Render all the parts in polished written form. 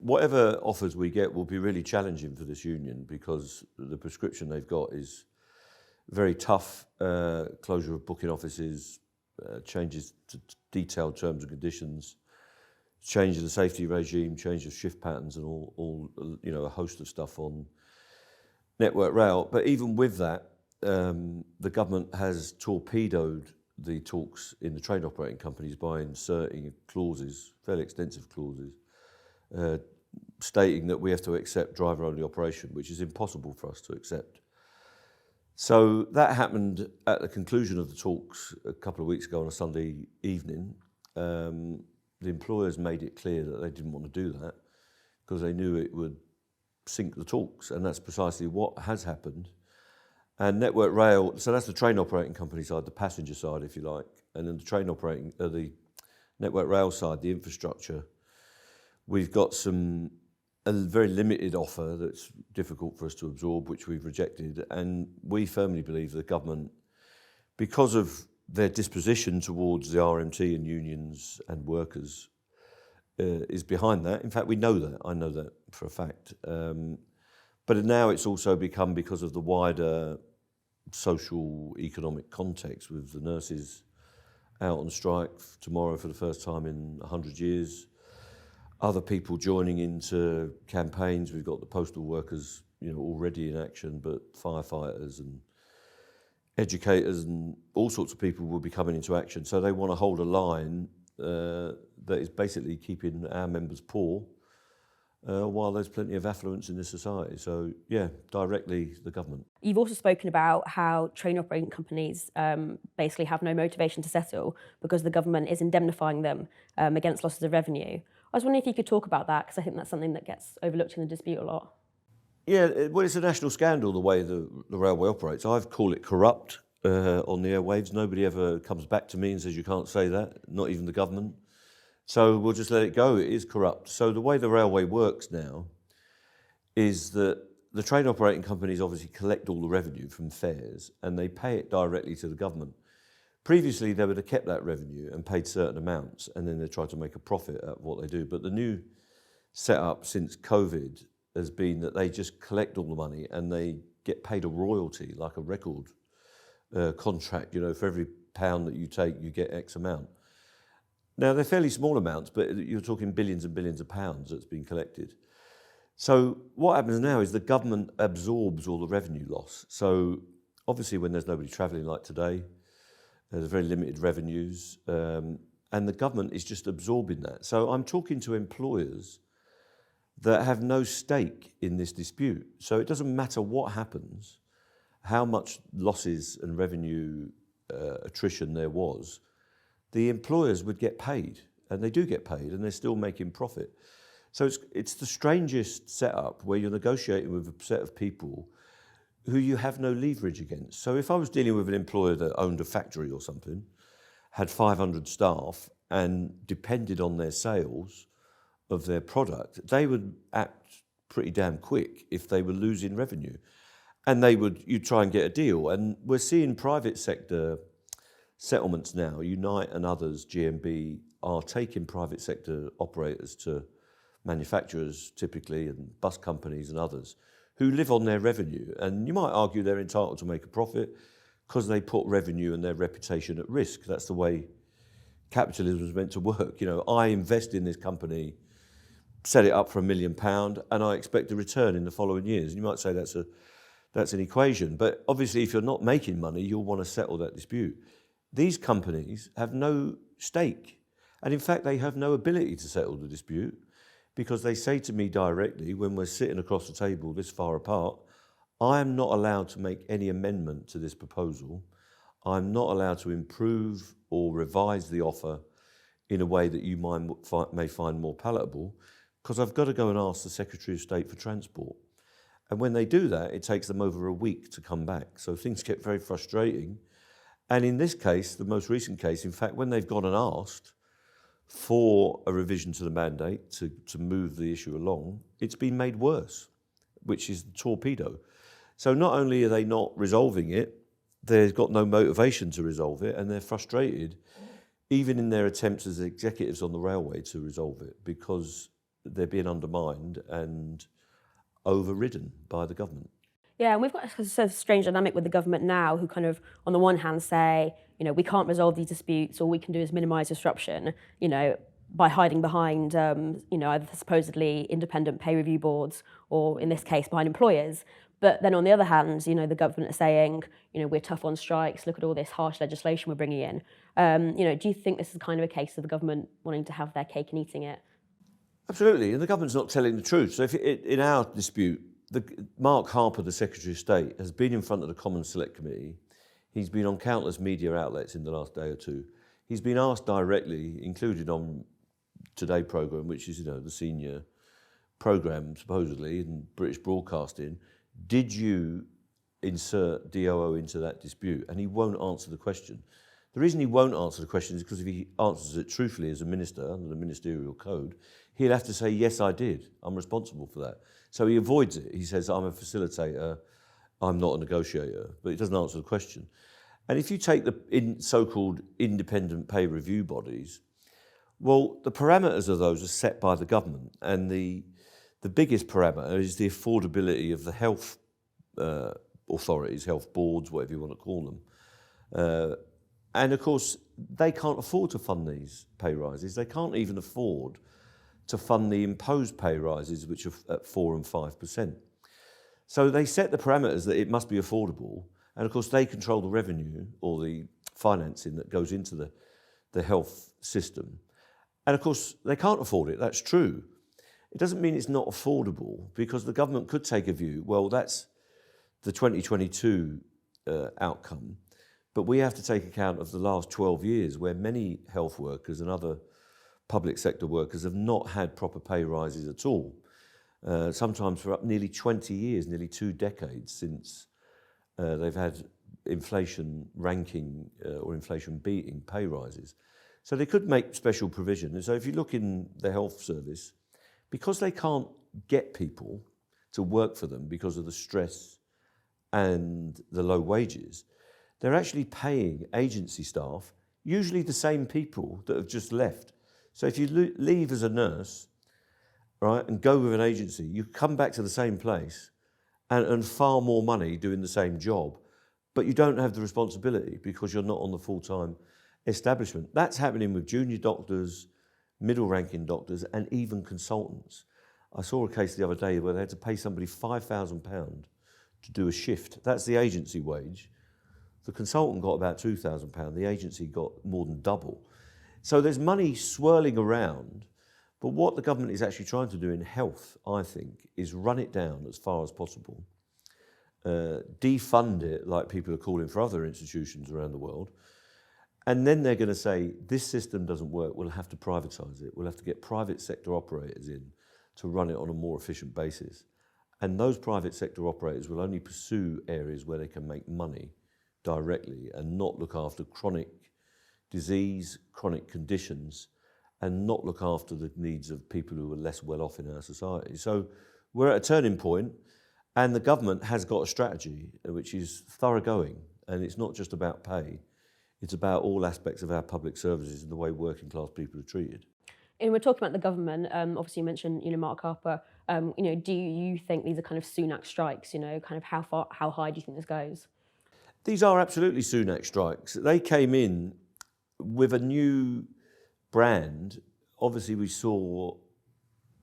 whatever offers we get will be really challenging for this union because the prescription they've got is very tough, closure of booking offices, changes to detailed terms and conditions, change of the safety regime, change of shift patterns and all a host of stuff on Network Rail. But even with that, the government has torpedoed the talks in the train operating companies by inserting clauses, fairly extensive clauses, stating that we have to accept driver-only operation, which is impossible for us to accept. So that happened at the conclusion of the talks a couple of weeks ago on a Sunday evening. The employers made it clear that they didn't want to do that because they knew it would sink the talks, and that's precisely what has happened. And Network Rail, so that's the train operating company side, the passenger side, if you like, and then the Network Rail side, the infrastructure. We've got a very limited offer that's difficult for us to absorb, which we've rejected, and we firmly believe the government, because of their disposition towards the RMT and unions and workers, is behind that. In fact, we know that. I know that for a fact. But now it's also become because of the wider social economic context with the nurses out on strike tomorrow for the first time in 100 years. Other people joining into campaigns. We've got the postal workers, already in action, but firefighters and educators and all sorts of people will be coming into action. So they want to hold a line that is basically keeping our members poor while there's plenty of affluence in this society. So, yeah, directly the government. You've also spoken about how train operating companies basically have no motivation to settle because the government is indemnifying them against losses of revenue. I was wondering if you could talk about that, because I think that's something that gets overlooked in the dispute a lot. Yeah, well, it's a national scandal the way the railway operates. I call it corrupt on the airwaves. Nobody ever comes back to me and says you can't say that, not even the government. So we'll just let it go. It is corrupt. So the way the railway works now is that the train operating companies obviously collect all the revenue from fares and they pay it directly to the government. Previously, they would have kept that revenue and paid certain amounts, and then they tried to make a profit at what they do. But the new setup since COVID has been that they just collect all the money and they get paid a royalty, like a record contract. For every pound that you take, you get X amount. Now, they're fairly small amounts, but you're talking billions and billions of pounds that's been collected. So what happens now is the government absorbs all the revenue loss. So obviously when there's nobody travelling like today, there's very limited revenues, and the government is just absorbing that. So I'm talking to employers that have no stake in this dispute. So it doesn't matter what happens, how much losses and revenue attrition there was, the employers would get paid, and they do get paid, and they're still making profit. So it's the strangest setup where you're negotiating with a set of people who you have no leverage against. So if I was dealing with an employer that owned a factory or something, had 500 staff, and depended on their sales of their product, they would act pretty damn quick if they were losing revenue. And you'd try and get a deal. And we're seeing private sector settlements now. Unite and others, GMB, are taking private sector operators to manufacturers typically, and bus companies and others, who live on their revenue. And you might argue they're entitled to make a profit because they put revenue and their reputation at risk. That's the way capitalism is meant to work. I invest in this company, set it up for £1 million, and I expect a return in the following years. And you might say that's an equation. But obviously, if you're not making money, you'll want to settle that dispute. These companies have no stake. And in fact, they have no ability to settle the dispute, because they say to me directly, when we're sitting across the table this far apart, I am not allowed to make any amendment to this proposal. I'm not allowed to improve or revise the offer in a way that you may find more palatable, because I've got to go and ask the Secretary of State for Transport. And when they do that, it takes them over a week to come back. So things get very frustrating. And in this case, the most recent case, in fact, when they've gone and asked for a revision to the mandate to move the issue along, it's been made worse, which is the torpedo. So not only are they not resolving it, they've got no motivation to resolve it, and they're frustrated, even in their attempts as executives on the railway to resolve it, because they're being undermined and overridden by the government. Yeah, and we've got a sort of strange dynamic with the government now, who kind of, on the one hand, say, we can't resolve these disputes. All we can do is minimise disruption, by hiding behind, either supposedly independent pay review boards or, in this case, behind employers. But then, on the other hand, the government are saying, we're tough on strikes. Look at all this harsh legislation we're bringing in. Do you think this is kind of a case of the government wanting to have their cake and eating it? Absolutely, and the government's not telling the truth. So, if in our dispute, Mark Harper, the Secretary of State, has been in front of the Commons Select Committee. He's been on countless media outlets in the last day or two. He's been asked directly, included on Today programme, which is the senior programme supposedly in British broadcasting, did you insert DOO into that dispute? And he won't answer the question. The reason he won't answer the question is because if he answers it truthfully as a minister under the ministerial code, he'll have to say, yes, I did. I'm responsible for that. So he avoids it. He says, I'm a facilitator. I'm not a negotiator. But he doesn't answer the question. And if you take the so-called independent pay review bodies, well, the parameters of those are set by the government. And the biggest parameter is the affordability of the health authorities, health boards, whatever you want to call them. And of course, they can't afford to fund these pay rises. They can't even afford to fund the imposed pay rises, which are at 4% and 5%. So they set the parameters that it must be affordable. And of course, they control the revenue or the financing that goes into the health system. And of course, they can't afford it. That's true. It doesn't mean it's not affordable, because the government could take a view, well, that's the 2022 outcome. But we have to take account of the last 12 years where many health workers and other public sector workers have not had proper pay rises at all. Sometimes for nearly 20 years, nearly 2 decades since they've had inflation ranking or inflation beating pay rises. So they could make special provision. And so if you look in the health service, because they can't get people to work for them because of the stress and the low wages, they're actually paying agency staff, usually the same people that have just left. So if you leave as a nurse, right, and go with an agency, you come back to the same place and earn far more money doing the same job, but you don't have the responsibility because you're not on the full-time establishment. That's happening with junior doctors, middle-ranking doctors, and even consultants. I saw a case the other day where they had to pay somebody £5,000 to do a shift. That's the agency wage. The consultant got about £2,000. The agency got more than double. So there's money swirling around, but what the government is actually trying to do in health, I think, is run it down as far as possible, defund it like people are calling for other institutions around the world, and then they're going to say, this system doesn't work, we'll have to privatise it, we'll have to get private sector operators in to run it on a more efficient basis. And those private sector operators will only pursue areas where they can make money directly and not look after chronic disease, chronic conditions, and not look after the needs of people who are less well off in our society. So we're at a turning point, and the government has got a strategy which is thoroughgoing, and it's not just about pay, it's about all aspects of our public services and the way working class people are treated. And we're talking about the government. Obviously, you mentioned, Mark Harper. Do you think these are kind of Sunak strikes? Kind of how high do you think this goes? These are absolutely Sunak strikes. They came in with a new brand. Obviously, we saw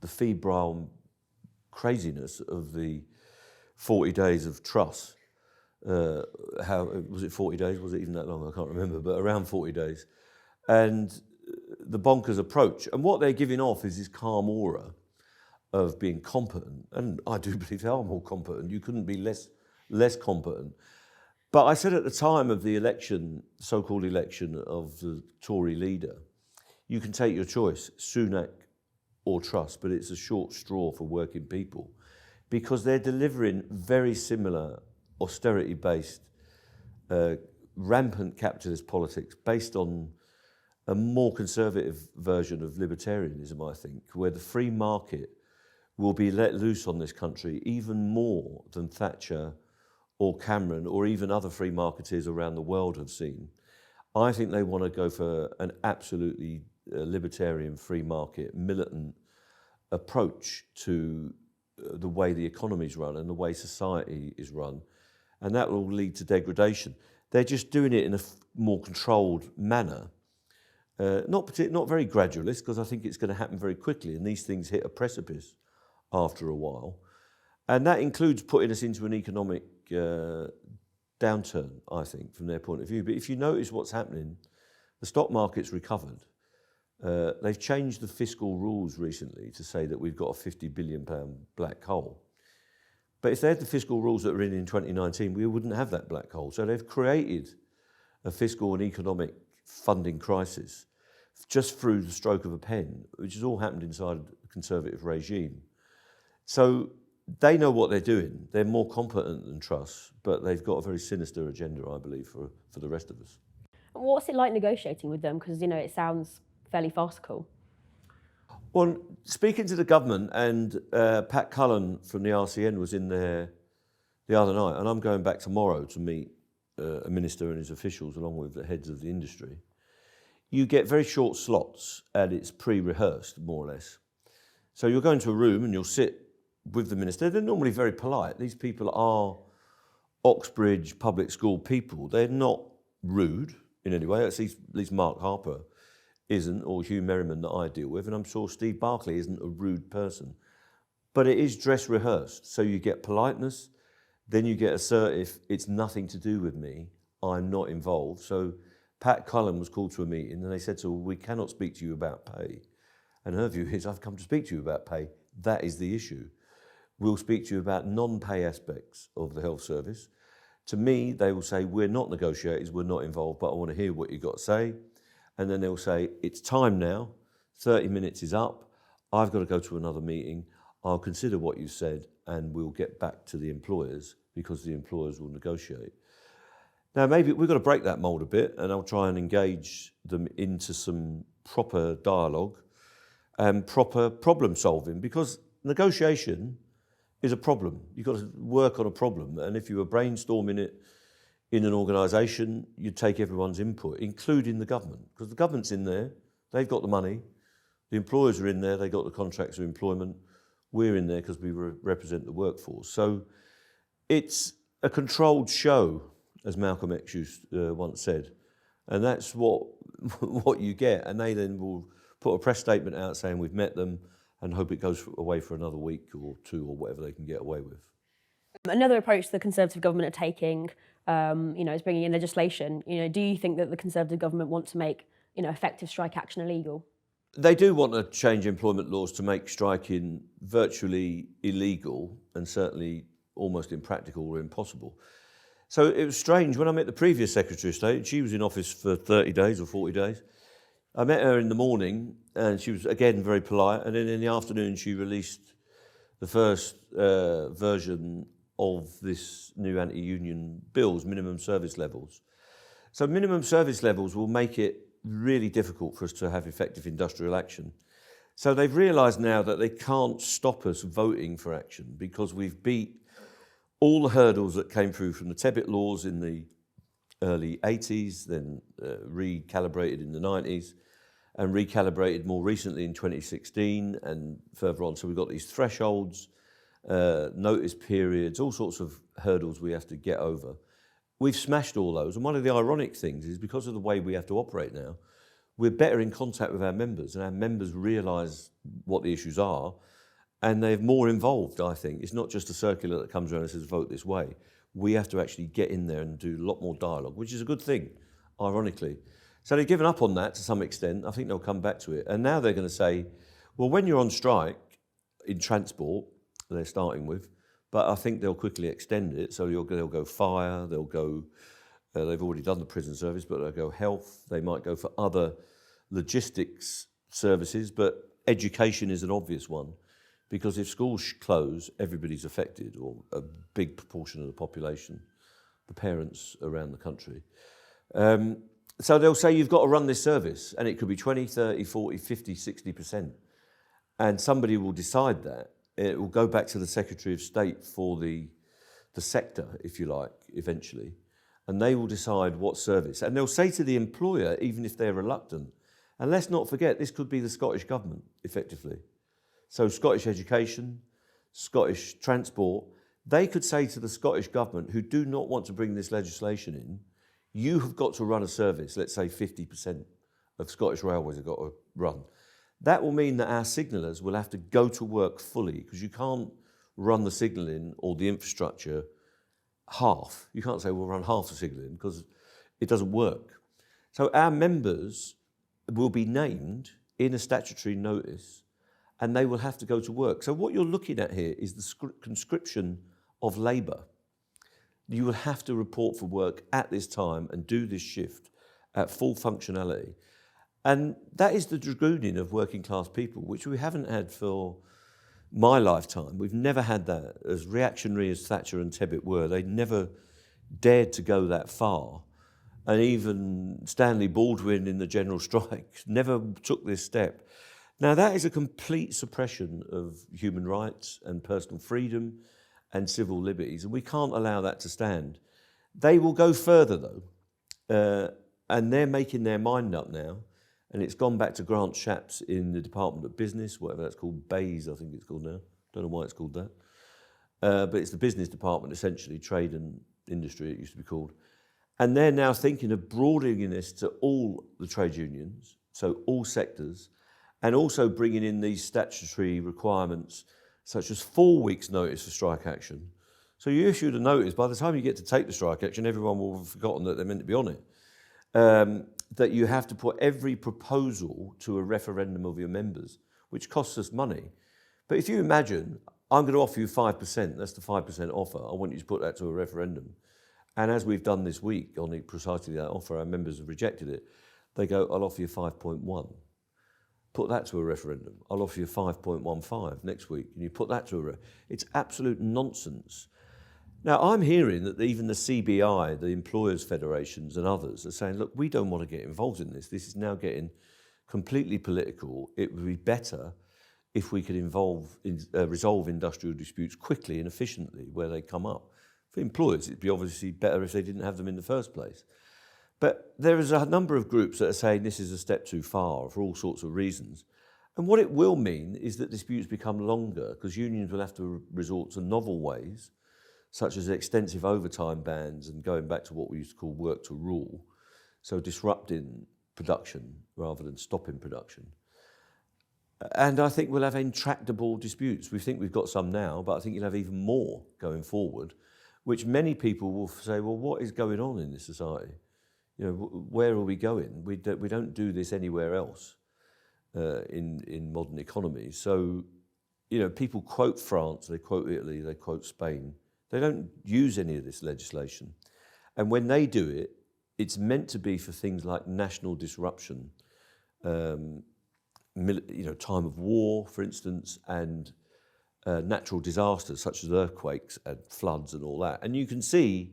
the febrile craziness of the 40 days of Truss. How was it 40 days? Was it even that long? I can't remember, but around 40 days. And the bonkers approach. And what they're giving off is this calm aura of being competent. And I do believe they are more competent. You couldn't be less competent. But I said at the time of the election, so-called election of the Tory leader, you can take your choice, Sunak or Truss, but it's a short straw for working people because they're delivering very similar austerity-based, rampant capitalist politics based on a more conservative version of libertarianism, I think, where the free market will be let loose on this country even more than Thatcher or Cameron or even other free marketeers around the world have seen. I think they want to go for an absolutely libertarian free market, militant approach to the way the economy is run and the way society is run, and that will lead to degradation. They're just doing it in a more controlled manner, not very gradualist, because I think it's going to happen very quickly, and these things hit a precipice after a while, and that includes putting us into an economic downturn, I think, from their point of view. But if you notice what's happening, the stock market's recovered. They've changed the fiscal rules recently to say that we've got a £50 billion black hole. But if they had the fiscal rules that were in 2019, we wouldn't have that black hole. So they've created a fiscal and economic funding crisis just through the stroke of a pen, which has all happened inside a Conservative regime. So they know what they're doing. They're more competent than Truss, but they've got a very sinister agenda, I believe, for the rest of us. What's it like negotiating with them? Because, it sounds fairly farcical. Well, speaking to the government, and Pat Cullen from the RCN was in there the other night, and I'm going back tomorrow to meet a minister and his officials along with the heads of the industry. You get very short slots, and it's pre-rehearsed, more or less. So you'll go into a room and you'll sit with the minister. They're normally very polite. These people are Oxbridge public school people. They're not rude in any way. At least Mark Harper isn't, or Hugh Merriman that I deal with, and I'm sure Steve Barclay isn't a rude person. But it is dress rehearsed, so you get politeness, then you get assertive, it's nothing to do with me, I'm not involved. So Pat Cullen was called to a meeting, and they said to her, we cannot speak to you about pay. And her view is, I've come to speak to you about pay, that is the issue. We'll speak to you about non-pay aspects of the health service. To me, they will say, we're not negotiators, we're not involved, but I want to hear what you've got to say. And then they'll say, it's time now, 30 minutes is up, I've got to go to another meeting, I'll consider what you said, and we'll get back to the employers, because the employers will negotiate. Now, maybe we've got to break that mould a bit, and I'll try and engage them into some proper dialogue and proper problem solving, because negotiation is a problem. You've got to work on a problem, and if you were brainstorming it in an organisation, you take everyone's input, including the government, because the government's in there, they've got the money, the employers are in there, they've got the contracts of employment, we're in there because we represent the workforce. So it's a controlled show, as Malcolm X once said, and that's what you get, and they then will put a press statement out saying we've met them and hope it goes away for another week or two or whatever they can get away with. Another approach the Conservative government are taking, is bringing in legislation. Do you think that the Conservative government want to make, effective strike action illegal? They do want to change employment laws to make striking virtually illegal and certainly almost impractical or impossible. So it was strange, when I met the previous Secretary of State, she was in office for 30 days or 40 days. I met her in the morning and she was, again, very polite, and then in the afternoon she released the first version of this new anti-union bills, minimum service levels. So minimum service levels will make it really difficult for us to have effective industrial action. So they've realised now that they can't stop us voting for action because we've beat all the hurdles that came through from the Tebbit laws in the early 80s, then recalibrated in the 90s, and recalibrated more recently in 2016 and further on. So we've got these thresholds, notice periods, all sorts of hurdles we have to get over. We've smashed all those, and one of the ironic things is because of the way we have to operate now, we're better in contact with our members, and our members realise what the issues are, and they're more involved, I think. It's not just a circular that comes around and says, vote this way. We have to actually get in there and do a lot more dialogue, which is a good thing, ironically. So they've given up on that to some extent. I think they'll come back to it. And now they're going to say, well, when you're on strike in transport, they're starting with, but I think they'll quickly extend it. So they'll go fire, they'll go, they've already done the prison service, but they'll go health. They might go for other logistics services, but education is an obvious one, because if schools close, everybody's affected, or a big proportion of the population, the parents around the country. So they'll say you've got to run this service, and it could be 20, 30, 40, 50, 60%. And somebody will decide that. It will go back to the Secretary of State for the sector, if you like, eventually. And they will decide what service. And they'll say to the employer, even if they're reluctant, and let's not forget, this could be the Scottish Government, effectively. So Scottish Education, Scottish Transport, they could say to the Scottish government, who do not want to bring this legislation in, you have got to run a service, let's say 50% of Scottish Railways have got to run. That will mean that our signallers will have to go to work fully, because you can't run the signalling or the infrastructure half. You can't say we'll run half the signalling, because it doesn't work. So our members will be named in a statutory notice, and they will have to go to work. So what you're looking at here is the conscription of labour. You will have to report for work at this time and do this shift at full functionality. And that is the dragooning of working class people, which we haven't had for my lifetime. We've never had that. As reactionary as Thatcher and Tebbit were, they never dared to go that far. And even Stanley Baldwin in the general strike never took this step. Now, that is a complete suppression of human rights and personal freedom and civil liberties, and we can't allow that to stand. They will go further, though, and they're making their mind up now, and it's gone back to Grant Shapps in the Department of Business, whatever that's called, Bays, I think it's called now. Don't know why it's called that. But it's the business department, essentially, trade and industry, it used to be called. And they're now thinking of broadening this to all the trade unions, so all sectors, and also bringing in these statutory requirements, such as 4 weeks' notice for strike action. So you issued a notice, by the time you get to take the strike action, everyone will have forgotten that they're meant to be on it. That you have to put every proposal to a referendum of your members, which costs us money. But if you imagine, I'm going to offer you 5%, that's the 5% offer, I want you to put that to a referendum. And as we've done this week on precisely that offer, our members have rejected it. They go, I'll offer you 5.1. Put that to a referendum. I'll offer you 5.15 next week. And you put that to a referendum. It's absolute nonsense. Now, I'm hearing that even the CBI, the employers' federations and others are saying, look, we don't want to get involved in this. This is now getting completely political. It would be better if we could resolve industrial disputes quickly and efficiently where they come up. For employers, it'd be obviously better if they didn't have them in the first place. But there is a number of groups that are saying this is a step too far for all sorts of reasons. And what it will mean is that disputes become longer, because unions will have to resort to novel ways, such as extensive overtime bans and going back to what we used to call work to rule, so disrupting production rather than stopping production. And I think we'll have intractable disputes. We think we've got some now, but I think you'll have even more going forward, which many people will say, well, what is going on in this society? You know, where are we going? We don't do this anywhere else in modern economies. So, you know, people quote France, they quote Italy, they quote Spain. They don't use any of this legislation. And when they do it, it's meant to be for things like national disruption, time of war, for instance, and natural disasters such as earthquakes and floods and all that. And you can see,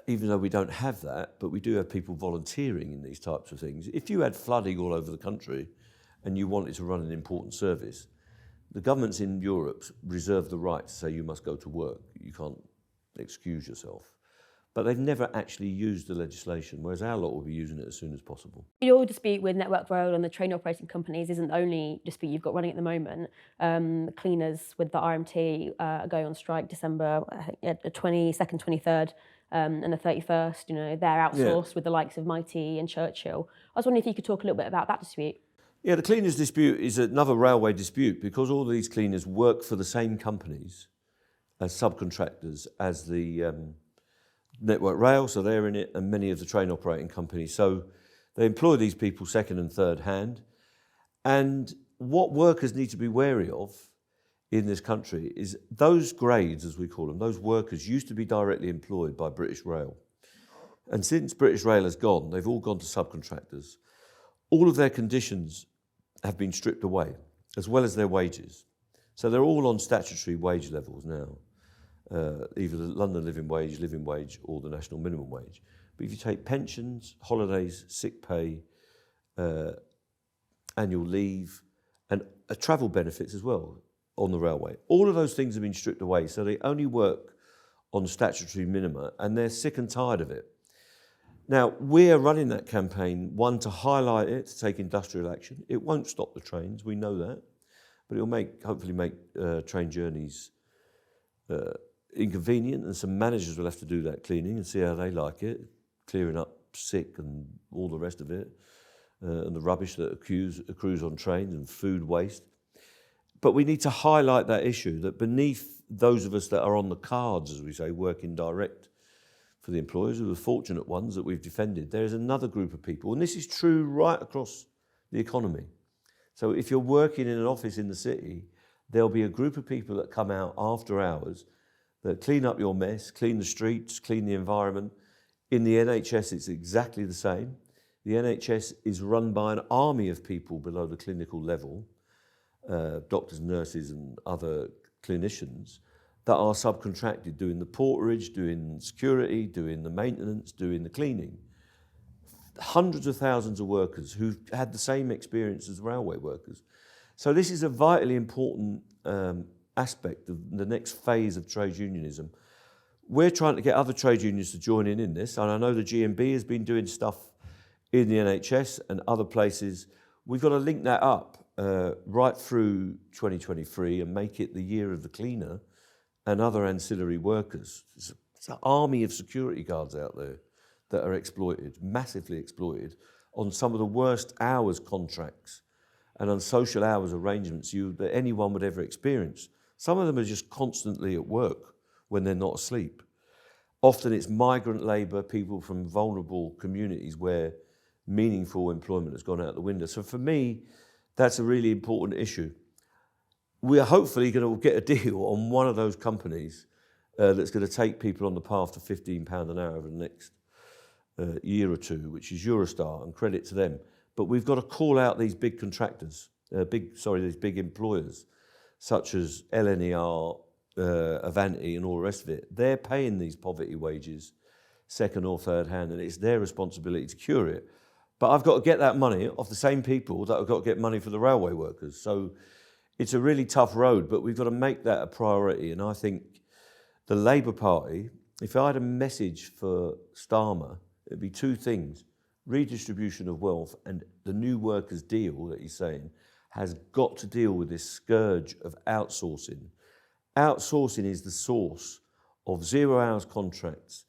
even though we don't have that, but we do have people volunteering in these types of things. If you had flooding all over the country and you wanted to run an important service, the governments in Europe reserve the right to say you must go to work. You can't excuse yourself. But they've never actually used the legislation, whereas our lot will be using it as soon as possible. Your dispute with Network Rail and the train operating companies isn't the only dispute you've got running at the moment. Cleaners with the RMT are going on strike December, I think, the 22nd, 23rd, and the 31st. You know, they're outsourced with the likes of Smythe and Churchill. I was wondering if you could talk a little bit about that dispute. Yeah, the cleaners dispute is another railway dispute because all these cleaners work for the same companies as subcontractors as the Network Rail, so they're in it, and many of the train operating companies. So they employ these people second and third hand. And what workers need to be wary of in this country is those grades, as we call them, those workers used to be directly employed by British Rail. And since British Rail has gone, they've all gone to subcontractors. All of their conditions have been stripped away, as well as their wages. So they're all on statutory wage levels now. Either the London living wage, or the national minimum wage. But if you take pensions, holidays, sick pay, annual leave, and travel benefits as well on the railway, all of those things have been stripped away, so they only work on statutory minima, and they're sick and tired of it. Now, we're running that campaign, one, to highlight it, to take industrial action. It won't stop the trains, we know that. but it'll hopefully make train journeys inconvenient, and some managers will have to do that cleaning and see how they like it, clearing up sick and all the rest of it, and the rubbish that accrues on trains and food waste. But we need to highlight that issue, that beneath those of us that are on the cards, as we say, working direct for the employers, who are the fortunate ones that we've defended, there is another group of people, and this is true right across the economy. So if you're working in an office in the city, there'll be a group of people that come out after hours that clean up your mess, clean the streets, clean the environment. In the NHS, it's exactly the same. The NHS is run by an army of people below the clinical level, doctors, nurses and other clinicians, that are subcontracted, doing the porterage, doing security, doing the maintenance, doing the cleaning. Hundreds of thousands of workers who've had the same experience as railway workers. So this is a vitally important aspect of the next phase of trade unionism. We're trying to get other trade unions to join in this, and I know the GMB has been doing stuff in the NHS and other places. We've got to link that up right through 2023 and make it the year of the cleaner and other ancillary workers. It's an army of security guards out there that are exploited, massively exploited, on some of the worst hours contracts and on social hours arrangements that anyone would ever experience. Some of them are just constantly at work when they're not asleep. Often it's migrant labour, people from vulnerable communities where meaningful employment has gone out the window. So for me, that's a really important issue. We are hopefully going to get a deal on one of those companies that's going to take people on the path to £15 an hour over the next year or two, which is Eurostar, and credit to them. But we've got to call out these big contractors, these big employers, such as LNER, Avanti and all the rest of it. They're paying these poverty wages second or third hand, and it's their responsibility to cure it. But I've got to get that money off the same people that I've got to get money for the railway workers. So it's a really tough road, but we've got to make that a priority. And I think the Labour Party, if I had a message for Starmer, it'd be two things: redistribution of wealth, and the new workers' deal that he's saying has got to deal with this scourge of outsourcing. Outsourcing is the source of 0 hours contracts,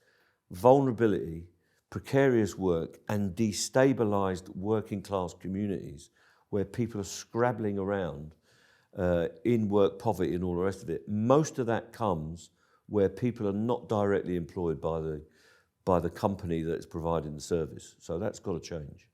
vulnerability, precarious work, and destabilised working class communities where people are scrabbling around in work poverty and all the rest of it. Most of that comes where people are not directly employed by the company that's providing the service. So that's got to change.